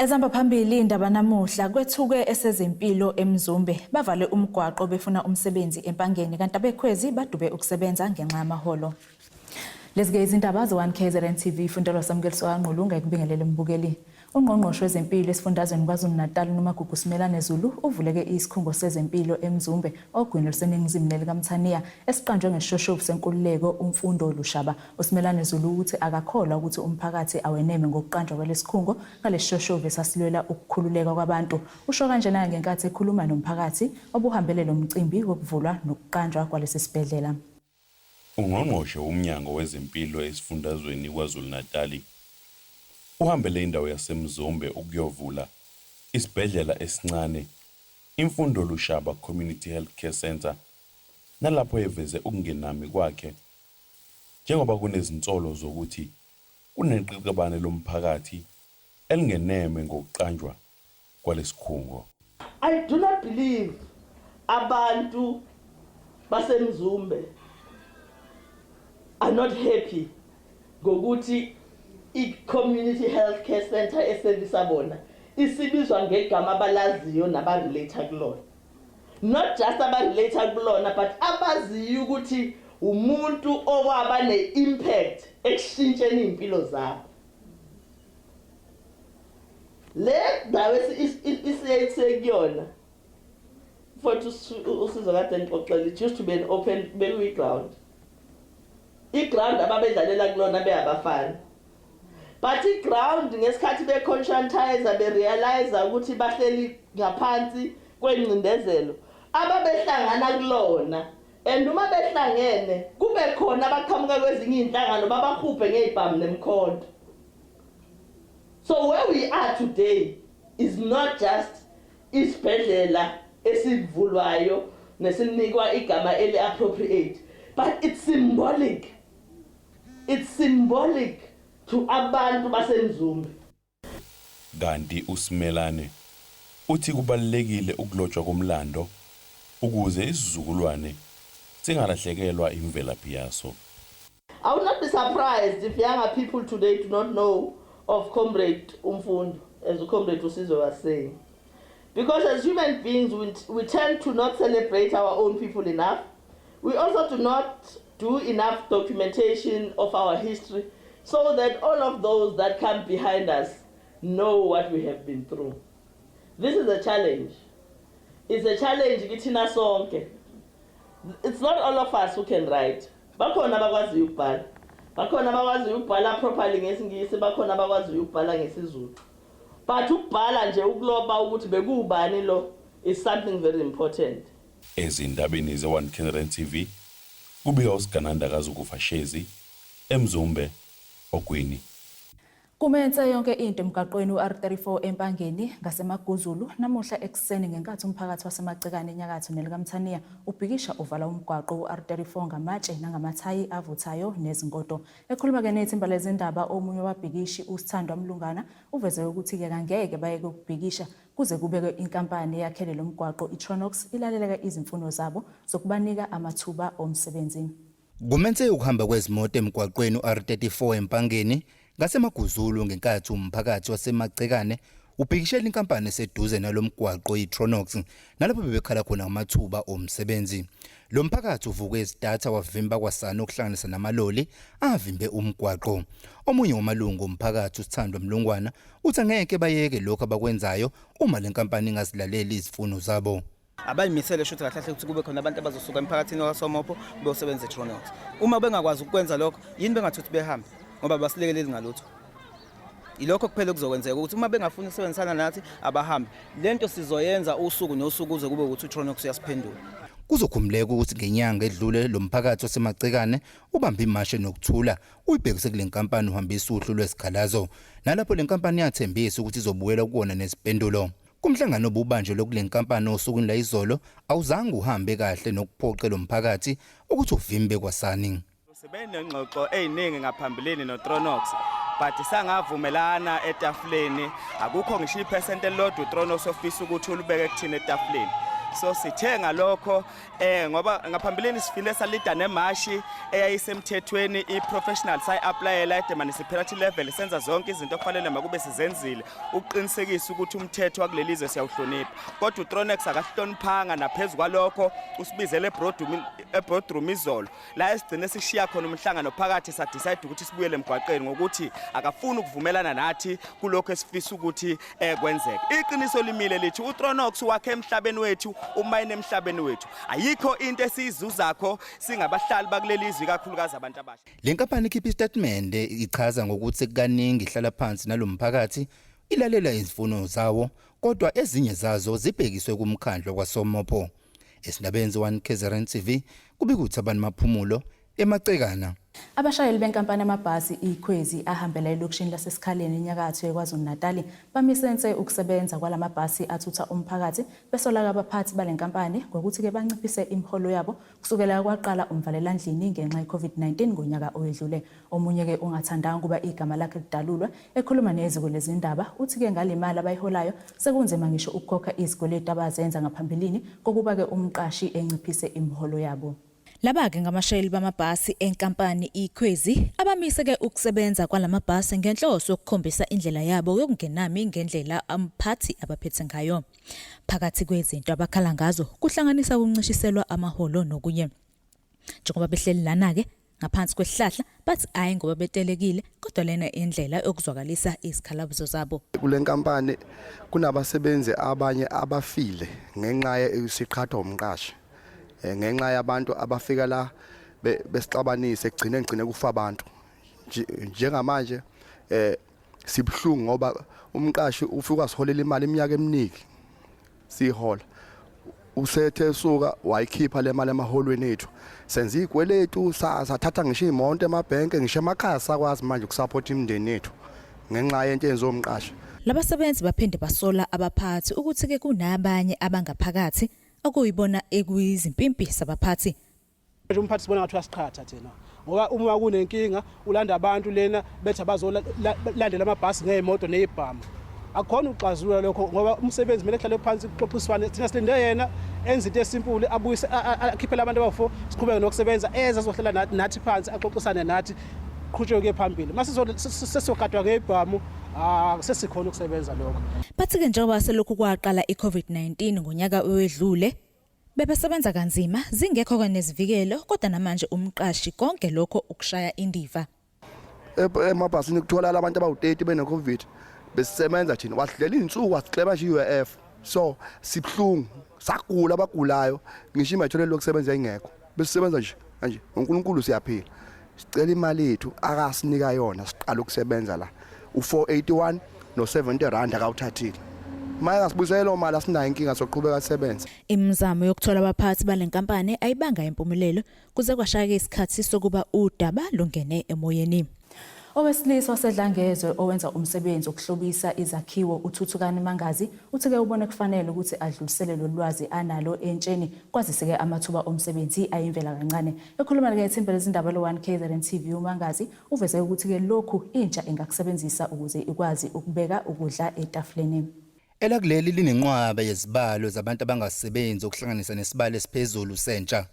Ezamba phambili indaba namuhla kwethuke esezempilo eMzumbe bavale umgwaqo befuna umsebenzi empangeni kanti abekhwezi badube ukusebenza ngenxa yamaholo. Lezi izindaba ze1KZNTV fundelo samukeliso kanqulunga ekubingelele mbukeli. Ungqongqoshe wezempilo esifundazweni KwaZulu-Natal noMagugu Simelane Zulu uvuleke isikhungo sezempilo eMzumbe ogwini luseningizimu nelikaMthaniya esiqanjwe ngeshoshovu senkululeko umfundo olushaba. uSimelane Zulu uthi akakholwa ukuthi umphakathi aweneme ngokuqanjwa kwalesikhungo ngaleshoshovu esasilwela ukukhululeka kwabantu. Usho kanjena ngenkathi ekhuluma nomphakathi obuhambele lo mcimbi wokuvulwa nokuqanjwa kwalesi sibhedlela. Ungqongqoshe umnyango wezempilo esifundazweni KwaZulu-Natal uhambele indawo yaseMzumbe ukuyovula isibhedlela esincane imfundo lushaba Community Health Care Center nalapho eveze ukungenami kwakhe njengoba kunezinsolo zokuthi kuneqhiqabane lomphakathi elingeneme ngokuqanjwa kwalesikhungo. I do not believe abantu baseMzumbe are not happy ngokuthi i-Community Health Care Center esevisa bona isibizwa ngegama abalaziyo nabarelate kulona. Not just abarelate kulona but abaziyo ukuthi umuntu owaba ne-impact ekshintsheni impilo zabo. Le ndawo isiyayitsekuyona futhi usizo kade ngixoxela it used to be an open ground. I-ground ababedlalela kulona beyabafana. But i-ground ngesikhathi be-conscientize be-realize ukuthi bahleli ngaphansi kwengcindezelo ababehlangana kulona and uma behlangene kube khona abaqhamuka kwezinye inhlangano babahuphe ngezibhamu nemkhonto. So where we are today is not just isibhedlela esivulwayo nesinikwa igama eli-appropriate, but it's symbolic. It's symbolic to abantu baseMzumbe. Kanti uSimelane uthi kubalekile ukulotshwa komlando ukuze isizukulwane singalahlekelwa imvelaphi yaso. I would not be surprised if younger people today do not know of Comrade Umfundo, as Comrade Usizo was saying. Because as human beings, we tend to not celebrate our own people enough. We also do not do enough documentation of our history so that all of those that come behind us know what we have been through. This is a challenge. It's a challenge kithina sonke. It's not all of us who can write. Bakhona abakwazi ukubhala. Bakhona abakwazi ukubhala properly ngesingisi, bakhona abakwazi ukubhala ngesizulu. But ukubhala nje ukuloba ukuthi bekubani lo is something very important. Ezindabeni ze1KZNTV kubika usigananda kazukufashezi eMzumbe ogwini. Kumenze yonke into emgaqweni uR34 empangeni ngasemaguzulu namuhla ekseni ngenkathi umphakathi wasemagcikane enyakatho nelikaMthaniya ubhikisha uvala umgwaqo uR34 ngamatshe nangamathayi avuthayo nezingodo. Ekhuluma ke nethimba lezindaba omunye wabhikishi uSithandwa Mlungana uveze ukuthi ke ngeke bayeke ukubhikisha kuze kubekwe inkampani yakhele lo mgwaqo iTronox ilaleleka izimfuno zabo zokubanika amathuba omsebenzi. Kumenze ukuhamba kwezimoto emgwaqweni uR34 empangeni ngasemaguzulu ngenkathi umphakathi wasemagcikane ubhikishela inkampani eseduze nalomgwaqo iTronox nalapho bebekhala khona amathuba omsebenzi. Lo mphakathi uvuke isidatha wavimba kwasana ukuhlanganisa namaloli avimbe umgwaqo. Omunye wamalungu omphakathi uSithandwa Mlungwana uthi ngeke bayeke lokho abakwenzayo uma lenkampani ingazilaleli izifuno zabo. Abayimisele shothi kahle ukuthi kube khona abantu abazosuka emphakathini wasomopo beyosebenza eTronox. Uma bengakwazi ukwenza lokho yini bengathuthi behambe ngoba basilekeleli ngalutho. Ilokho kuphela kuzokwenzeka ukuthi uma bengafuni ukusebenzisana nathi abahambe. Lento sizoyenza usuku nosuku kuze kube ukuthi iTronox uyasiphendula. Kuzokhumuleka ukuthi ngenyanga edlule lo mphakathi wasemagcikane ubambe imashe nokuthula uyibhekise kule nkampani uhambisa uhlu lwesikhalazo nalapho le nkampani yathembisa ukuthi izobuyela kuwona nesiphendulo. Kumhlangano obubanje lokule nkampani osukwini la izolo awuzange uhambe kahle nokuphoqela umphakathi ukuthi uvimbe kwasani. Sebenengxoxo eziningi ngaphambilini noTronox but sangavumelana etafuleni akukho ngisho iphesenti elilodwa uTronox ofisa ukuthi ulubeke kuthina etafuleni. so sithenga lokho ngoba ngaphambilini sifile salida nemashi eyayisemthethweni i-professional sayi-applyela at-municipality level senza zonke izinto okufanele makube sizenzile ukuqinisekisa ukuthi umthetho wakulelizwe siyawuhlonipha kodwa uTronex akahloniphanga naphezu kwalokho usibizele ebroadroom izolo la esigcine sishiya khona umhlangano phakathi sadecide ukuthi sibuyele emgwaqeni ngokuthi akafuni ukuvumelana nathi kulokho esifisa ukuthi kwenzeke iqiniso limile lithi uTronex wakhe emhlabeni wethu umayine emhlabeni wethu ayikho into esizuzakho singabahlali bakulelizwe kakhulukazi abantu abasha. Le nkampani ikhipha istatement ichaza ngokuthi kaningi ihlala phansi nalomphakathi ilalela izifuno zawo kodwa ezinye zazo zibhekiswe kumkhandlo kwaSomopo. Esindabenzi 1KZNTV kubikuthi abantu maphumulo emacekana. Abashayeli benkampani yamabhasi iKhwezi ahambela elokishini lasesikhaleni enyakatho eKwaZulu-Natal bamisense ukusebenza kwalamabhasi athutha umphakathi besola abaphathi balenkampani ngokuthi ke banciphise imiholo yabo kusukela kwaqala umvalelandlini ngenxa yeCovid-19 ngonyaka oyedlule. Omunye ke ungathandanga kuba igama lakhe lidalulwa ekhuluma neziko lezindaba uthi ke ngalimali abayiholayo sekunzima ngisho ukukhokha izikweletu abazenza ngaphambilini kokuba ke umqashi enciphise imiholo yabo. Laba-ke ngamashayeli bamabhasi enkampani iKhwezi abamise-ke ukusebenza kwalamabhasi ngenhloso yokukhombisa indlela yabo yokungenami ngendlela amphathi abaphethe ngayo. Phakathi kwezinto abakhala ngazo kuhlanganisa ukuncishiselwa amaholo nokunye. Njengoba behleli lana-ke ngaphansi kwesihlahla bathi ayi ngoba betelekile kodwa lena indlela yokuzwakalisa izikhalazo zabo. Kule nkampani kunabasebenzi abanye abafile ngenxa yesiqhatho umqashi. Ngenxa yabantu abafika la besixabanise egcine kufa abantu njengamanje sibhlungu ngoba umqashi ufika siholela imali iminyaka eminingi sihola usethe suka wayikhipha le mali emaholweni ethu senza izikweletu sathatha ngisho imonto emabhenke ngisho emakhaya sakwazi manje ukusupport imindeni yethu ngenxa yento yenzomqashi. Labasebenzi baphinde basola abaphathi ukuthi ke kunabanye abangaphakathi okuyibona ekuyizimpimpi sabaphathi. Umphathi sibona ngathi uyasiqhatha thina ngoba uma kunenkinga ulanda abantu lena bethi abazolandela amabhasi ngezimoto nezibhamu akukhona uxazulula lokho ngoba umsebenzi kumele ehlale phansi kuxoxiswane thina silinde yena enze into esimpule abuyise akhiphela abantu abafo siqhubeke nokusebenza ezazohlela nathi phansi axoxisane nathi qhutshwe ke phambili mase sesokadwa ngebhamu sesikhona ukusebenza lokho. Bathi ke njengoba selokhu kwaqala iCovid-19 ngonyaka owedlule bebesebenza kanzima zingekho kwenezivikelo kodwa namanje umqashi konke lokho ukushaya indiva. Emabhasini kuthola abantu abawu30 beneCovid besisebenza thina wasidlela insuku wasixeba nje UF so sibhlungu sagula abagulayo ngisho imathole lokusebenza ingekho besisebenza nje manje uNkulunkulu siyaphila sicela imali yethu akasinika yona siqala ukusebenza la u481 no70 rand akawuthathile manje asibuyisele lo mali asinayo inkinga soqhubeka sisebenza. Imizamo yokuthola abaphathi balenkampani ayibanga impumelelo kuze kwashaya isikhathi sokuba udaba lungene emoyeni. Owesilisa wasedlangezwe owenza umsebenzi okuhlobisa izakhiwo uThuthukani Mangazi uthi ke ubone kufanele ukuthi adlulisele lolwazi analo entsheni kwaziseke amathuba omsebenzi ayimvela kancane. Ekhuluma ke ethimba lezindaba lo1KZNTV uMangazi uveze ukuthi ke lokhu intsha engakusebenzisa ukuze ikwazi ukubeka ukudla etafuleni. Elakuleli linenqwaba yezibalo zabantu abangasebenzi okuhlanganisa nesibalo esiphezulu sentsha.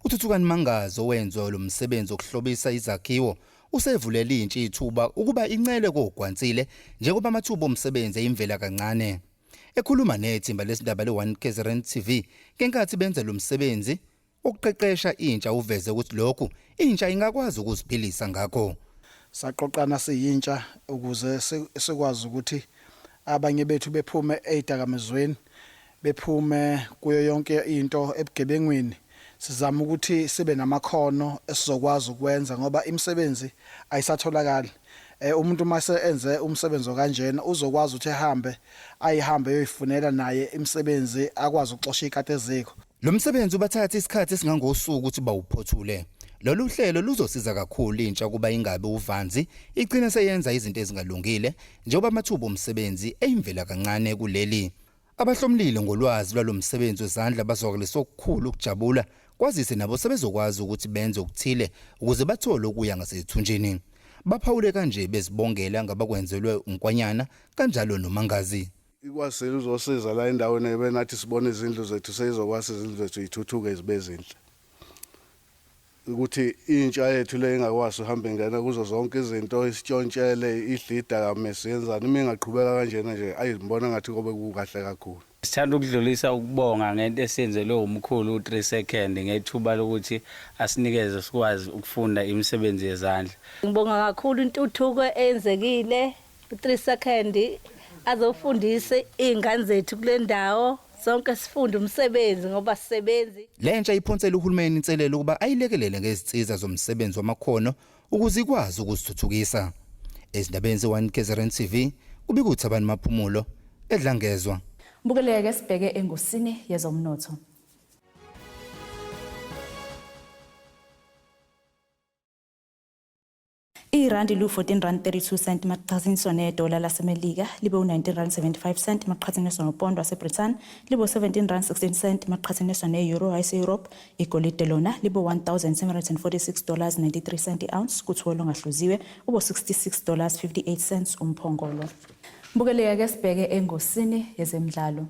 uThuthukani Mangazi owenza lo msebenzi okuhlobisa izakhiwo usevulela intshi ithuba ukuba incele kogwansile njengoba amathuba omsebenzi eyimvela kancane. Ekhuluma nethimba lesindaba le1KZNTV kenkathi benza lo msebenzi okuqeqesha intsha uveze ukuthi lokhu intsha ingakwazi ukuziphilisa ngakho. Saqoqana siyintsha ukuze sikwazi ukuthi abanye bethu bephume ezidakamizweni bephume kuyo yonke into ebugebengweni. Sizama ukuthi sibe namakhono esizokwazi ukwenza ngoba imisebenzi ayisatholakali. Umuntu mase enze umsebenzi kanjena uzokwazi ukuthi ayihambe yoyifunela naye imisebenzi akwazi ukuxosha ikade eziko. Lo msebenzi ubathatha isikhathi esingangosuku ukuthi bawuphothule. Lolu hlelo luzosiza kakhulu intsha kuba ingabe uvanzi igcina seyenza izinto ezingalungile njengoba amathuba omsebenzi eyimvela kancane kuleli. Abahlomlile ngolwazi lwalomsebenzi wezandla bazwakalisa okukhulu ukujabula kwazise nabo sebezokwazi ukuthi benze ukuthile ukuze bathole ukuya ngasethunjini. Baphawule kanje bezibongela ngabakwenzelwe unkwanyana kanjalo noMangazi. ikwasela uzosiza la endaweni ebenathi sibone izindlu zethu seyizokwazi izindlu zethu ithuthuke zibe zinhle ukuthi intsha yethu le ingakwazi uhambe ngena kuzo zonke izinto isitshontshele idlida kamesenzana uma ingaqhubeka kanjena nje ayizibona ngathi kobe kukahle kakhulu. Sithanda ukudlulisa ukubonga ngento esenzelwe umkhulu u3 second ngethuba lokuthi asinikeze sikwazi ukufunda imisebenzi yezandla. Ngibonga kakhulu intuthuko eyenzekile u3 second azofundise izingane zethu kule ndawo sonke sifunde umsebenzi ngoba sisebenzi. Lentsha iphonsela uhulumeni inselelo ukuba ayilekelele ngezitsiza zomsebenzi wamakhono ukuze ikwazi ukuzithuthukisa. Ezindabeni ze1KZNTV kubikuthi abantu maphumulo edlangezwa. Bukeleke sibheke engosini yezomnotho. Irandi lu14.32 maqhathaniswa nedola laseMelika libe u19.75 maqhathaniswa nopondo waseBritain libe u17.16 maqhathaniswa neeuro yaseEurope. Igolide lona libe $1,746.93 i-ounce kutholo ngahluziwe ube $66.58 umphongolo. Bukeleke sibheke engosini yezemidlalo.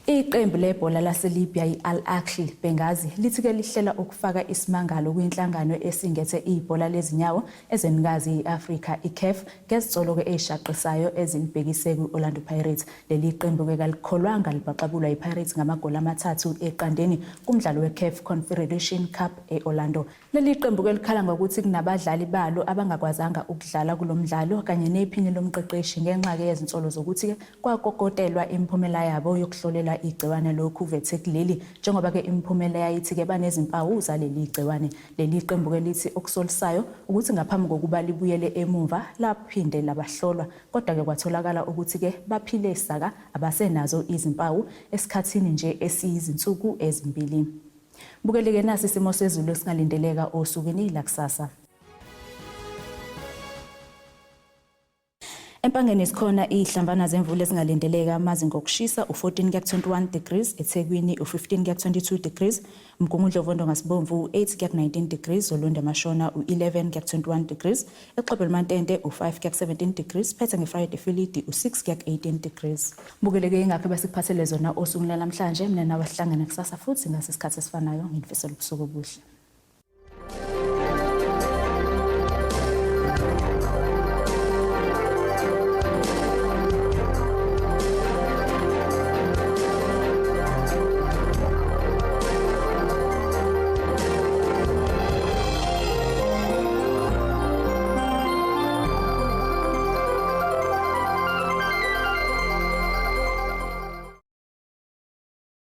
Iqembu lebhola laseLibya iAl Ahly Benghazi lithi-ke lihlela ukufaka isimangalo kwinhlangano esingethe ibhola lezinyawo ezenikazi i-Afrika iCAF ngezitsolo-ke ezishaqisayo ezilibhekise ku-Orlando Pirates. Leli qembu-ke kalikholwanga libhaqabulwa iPirates ngamagoli 3 eqandeni kumdlalo weCAF Confederation Cup eOrlando. Leli qembu-ke likhala ngokuthi kunabadlali balo abangakwazanga ukudlala kulo mdlalo kanye nephini lomqeqeshi ngenxa-ke yezinsolo zokuthi-ke kwakokotelwa imiphumela yabo yokuhlolela igciwane lokhuvethe kuleli njengoba ke imiphumela yayithi ke banezimpawu zaleli igciwane. Leli qembu ke lithi okusolisayo ukuthi ngaphambi kokuba libuyele emumva laphinde labahlolwa kodwa ke kwatholakala ukuthi ke baphile isaka abasenazo izimpawu esikhathini nje esiyizinsuku ezimbili. Bukeleke nasi isimo sezulu esingalindeleka osukwini lakusasa. Empangeni sikhona ihlambana zemvula ezingalindeleka amazinga okushisa u14 kuya 21 degrees, eThekwini u15 kuya 22 degrees, Mgungundlovu ngasibomvu u8 kuya 19 degrees, Olonde Mashona u11 kuya 21 degrees, eXhobel Mantente u5 kuya 17 degrees, Phethe ngeFriday Philidi u6 kuya 18 degrees. Bukeleke ingakho besikuphathele zona osukwini namhlanje mina nawe sihlangana kusasa futhi ngasesikhathi esifanayo ngifisela ubusuku obuhle.